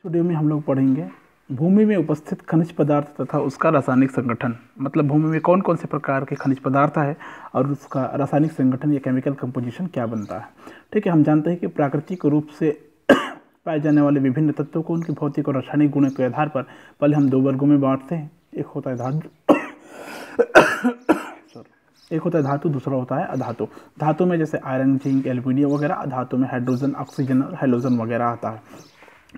Video में हम लोग पढ़ेंगे भूमि में उपस्थित खनिज पदार्थ तथा उसका रासायनिक संगठन। मतलब भूमि में कौन कौन से प्रकार के खनिज पदार्थ है और उसका रासायनिक संगठन या केमिकल कंपोजिशन क्या बनता है। ठीक है, हम जानते हैं कि प्राकृतिक रूप से पाए जाने वाले विभिन्न तत्वों को उनके भौतिक और रासायनिक गुणों के आधार पर पहले हम दो वर्गों में बांटते हैं। एक होता है धातु, दूसरा होता है अधातु। धातु में जैसे आयरन, जिंक, एल्यूमिनियम वगैरह, अधातु में हाइड्रोजन, ऑक्सीजन और हेलोजन वगैरह आता है।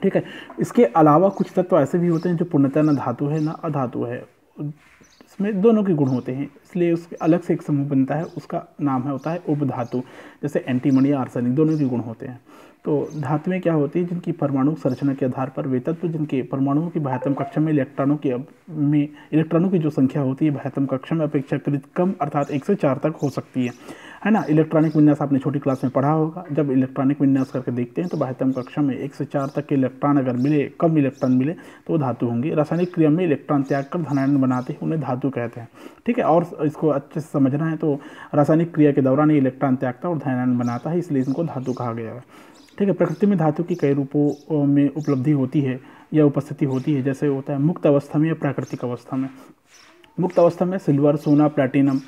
ठीक है, इसके अलावा कुछ तत्व ऐसे भी होते हैं जो पूर्णतः न धातु है न अधातु है, इसमें दोनों के गुण होते हैं, इसलिए उसके अलग से एक समूह बनता है, उसका नाम होता है उपधातु। जैसे एंटीमनी या आर्सेनिक, दोनों के गुण होते हैं। तो धातुएं क्या होती है, जिनकी परमाणु संरचना के आधार पर वे तत्व जिनके परमाणुओं की बाह्यतम कक्षा में इलेक्ट्रॉनों की जो संख्या होती है बाह्यतम कक्षा में अपेक्षाकृत कम, अर्थात 1 से 4 तक हो सकती है ना। इलेक्ट्रॉनिक विन्यास आपने छोटी क्लास में पढ़ा होगा। जब इलेक्ट्रॉनिक विन्यास करके देखते हैं तो बाह्यतम कक्षा में 1 से 4 तक के इलेक्ट्रॉन अगर मिले, कम इलेक्ट्रॉन मिले तो वो धातु होंगे। रासायनिक क्रिया में इलेक्ट्रॉन त्याग कर धनायन बनाते हैं, उन्हें धातु कहते हैं। ठीक है, और इसको अच्छे से समझना है तो रासायनिक क्रिया के दौरान ये इलेक्ट्रॉन त्यागता और धनायन बनाता है, इसलिए इनको धातु कहा गया है। ठीक है, प्रकृति में धातु की कई रूपों में उपलब्धि होती है या उपस्थिति होती है। जैसे होता है मुक्त अवस्था में या प्राकृतिक अवस्था में। मुक्त अवस्था में सिल्वर, सोना, प्लैटिनम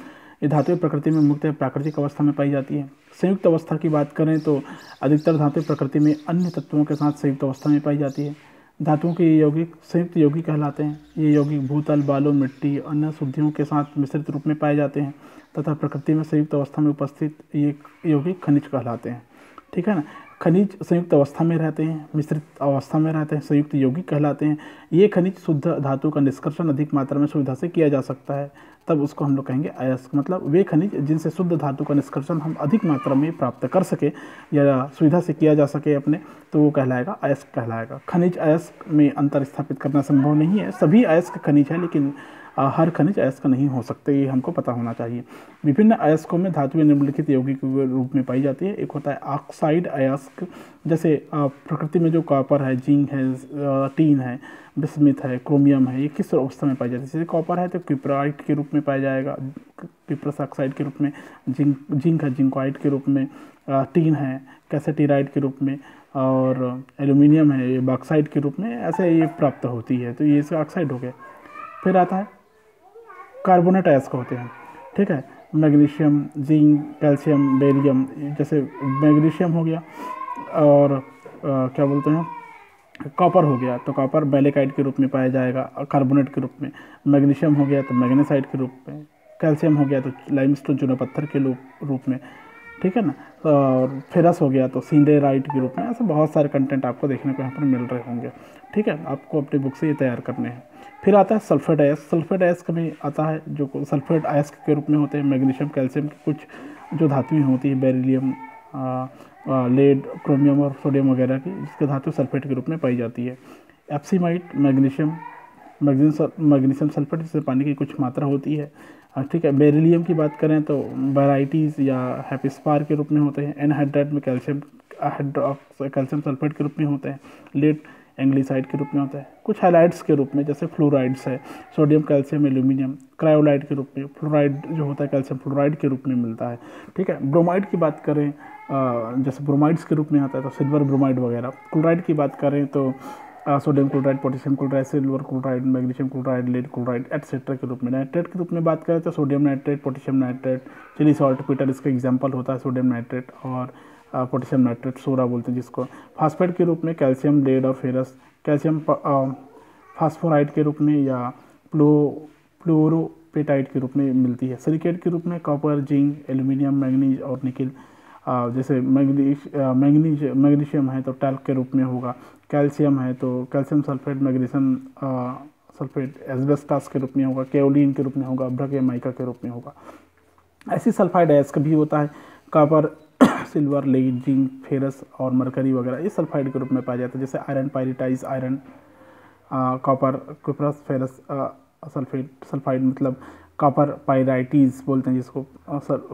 ये धातुएं प्रकृति में मुक्त या प्राकृतिक अवस्था में पाई जाती है। संयुक्त अवस्था की बात करें तो अधिकतर धातुएं प्रकृति में अन्य तत्वों के साथ संयुक्त अवस्था में पाई जाती है। धातुओं के यौगिक संयुक्त यौगिक कहलाते हैं। ये यौगिक भूतल, बालू, मिट्टी, अन्य शुद्धियों के साथ मिश्रित रूप में पाए जाते हैं तथा प्रकृति में संयुक्त अवस्था में उपस्थित ये यौगिक खनिज कहलाते हैं। ठीक है ना, खनिज संयुक्त अवस्था में रहते हैं, मिश्रित अवस्था में रहते हैं, संयुक्त यौगिक कहलाते हैं। ये खनिज शुद्ध धातु का निष्कर्षण अधिक मात्रा में सुविधा से किया जा सकता है, तब उसको हम लोग कहेंगे अयस्क। मतलब वे खनिज जिनसे शुद्ध धातु का निष्कर्षण हम अधिक मात्रा में प्राप्त कर सके या सुविधा से किया जा सके अपने, तो वो कहलाएगा अयस्क कहलाएगा। खनिज अयस्क में अंतर स्थापित करना संभव नहीं है। सभी अयस्क खनिज है, लेकिन हर खनिज अयस्क नहीं हो सकते, ये हमको पता होना चाहिए। विभिन्न अयस्कों में धातुएं निम्नलिखित यौगिक के रूप में पाई जाती है। एक होता है ऑक्साइड अयस्क, जैसे प्रकृति में जो कॉपर है, जिंक है, टीन है, बिस्मिथ है, क्रोमियम है, ये किस अवस्था में पाई जाती है। जैसे कॉपर है तो क्यूपराइट के रूप में पाया जाएगा, क्यूप्रस ऑक्साइड के रूप में। जिंक है जिंकॉइड के रूप में। टीन है कैसेटीराइड के रूप में, और एल्यूमिनियम है ये बॉक्साइड के रूप में, ऐसे ये प्राप्त होती है। तो ये इसका ऑक्साइड हो गया। फिर आता है कार्बोनेट अयस्क होते हैं। ठीक है, मैग्नीशियम, जिंक, कैल्शियम, बेरियम। जैसे मैग्नीशियम हो गया और क्या बोलते हैं कॉपर हो गया, तो कॉपर बेलेकाइड के रूप में पाया जाएगा कार्बोनेट के रूप में। मैग्नीशियम हो गया तो मैग्नेसाइड के रूप में। कैल्शियम हो गया तो लाइमस्टोन चूना पत्थर के रूप में। ठीक है ना, और फेरस हो गया तो सिंडेराइट के रूप में। ऐसे बहुत सारे कंटेंट आपको देखने को यहाँ पर मिल रहे होंगे। ठीक है, आपको अपनी बुक से ये तैयार करने हैं। फिर आता है सल्फेट अयस्क। सल्फेट अयस्क में आता है जो सल्फेट अयस्क के रूप में होते हैं मैग्नीशियम, कैल्शियम की कुछ जो धातुएं होती है, बेरिलियम, लेड, क्रोमियम और सोडियम वगैरह की, जिसके धातु सल्फेट के रूप में पाई जाती है। एप्सिमाइट, मैग्नीशियम सल्फेट, जिससे पानी की कुछ मात्रा होती है। ठीक है, बेरिलियम की बात करें तो बेराइटीज़ या हैपिस्पार के रूप में होते हैं। एनहाइड्राइड में कैल्शियम सल्फेट के रूप में होते हैं। लेड एंग्लीसाइड के रूप में होता है। कुछ हाइलाइट्स के रूप में जैसे फ्लोराइड्स है, सोडियम, कैल्शियम, एल्यूमिनियम। क्रायोलाइड के रूप में फ्लोराइड जो होता है कैल्शियम फ्लोराइड के रूप में मिलता है। ठीक है, ब्रोमाइड की बात करें जैसे ब्रोमाइड्स के रूप में आता है तो सिल्वर ब्रोमाइड वगैरह। क्लोराइड की बात करें तो sodium chloride, potassium chloride, silver chloride, magnesium chloride, lead chloride etcetera के रूप में। नाइट्रेट के रूप में बात करें तो sodium nitrate, potassium nitrate, Chile saltpeter इसका एग्जाम्पल होता है सोडियम नाइट्रेट, और पोटेशियम नाइट्रेट सोडा बोलते हैं जिसको। फास्फेट के रूप में कैल्शियम, लेड और फेरस। कैल्शियम फास्फोराइड के रूप में या फ्लोरोपेटाइट के रूप में मिलती है। सिलिकेट के रूप में कॉपर, जिंक, एल्यूमिनियम, मैग्नीज और निकिल। जैसे मैग्नीशियम है तो टैल्क के रूप में होगा। कैल्शियम है तो calcium sulphate, magnesium sulphate asbestos के रूप में होगा। केओलिन के रूप में होगा। अभ्रक या माइका के रूप में होगा। ऐसी सल्फाइड अयस्क भी होता है। Copper, silver, lead, zinc, ferrous और मरकरी वगैरह ये सल्फाइड के रूप में पाया जाता है। जैसे iron pyrites iron, copper, cuprous, ferrous sulphide मतलब कॉपर पायराइटीज बोलते हैं जिसको।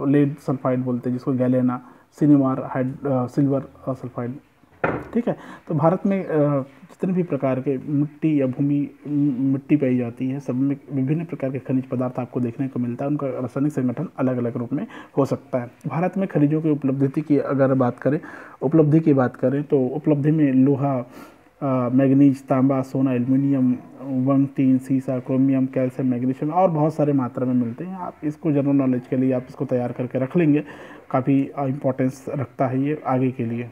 लेड सल्फाइड बोलते हैं जिसको गैलेना। सिनेमार silver sulphide. ठीक है, तो भारत में जितने भी प्रकार के मिट्टी या मिट्टी पाई जाती है, सब में विभिन्न प्रकार के खनिज पदार्थ आपको देखने को मिलता है। उनका रासायनिक संगठन अलग अलग रूप में हो सकता है। भारत में खनिजों की उपलब्धि की अगर बात करें तो उपलब्धि में लोहा, मैग्नीज, तांबा, सोना, एल्युमिनियम, वंग, टीन, सीसा, क्रोमियम, कैल्शियम, मैग्नीशियम और बहुत सारे मात्रा में मिलते हैं। आप इसको जनरल नॉलेज के लिए आप इसको तैयार करके रख लेंगे, काफ़ी इंपॉर्टेंस रखता है ये आगे के लिए।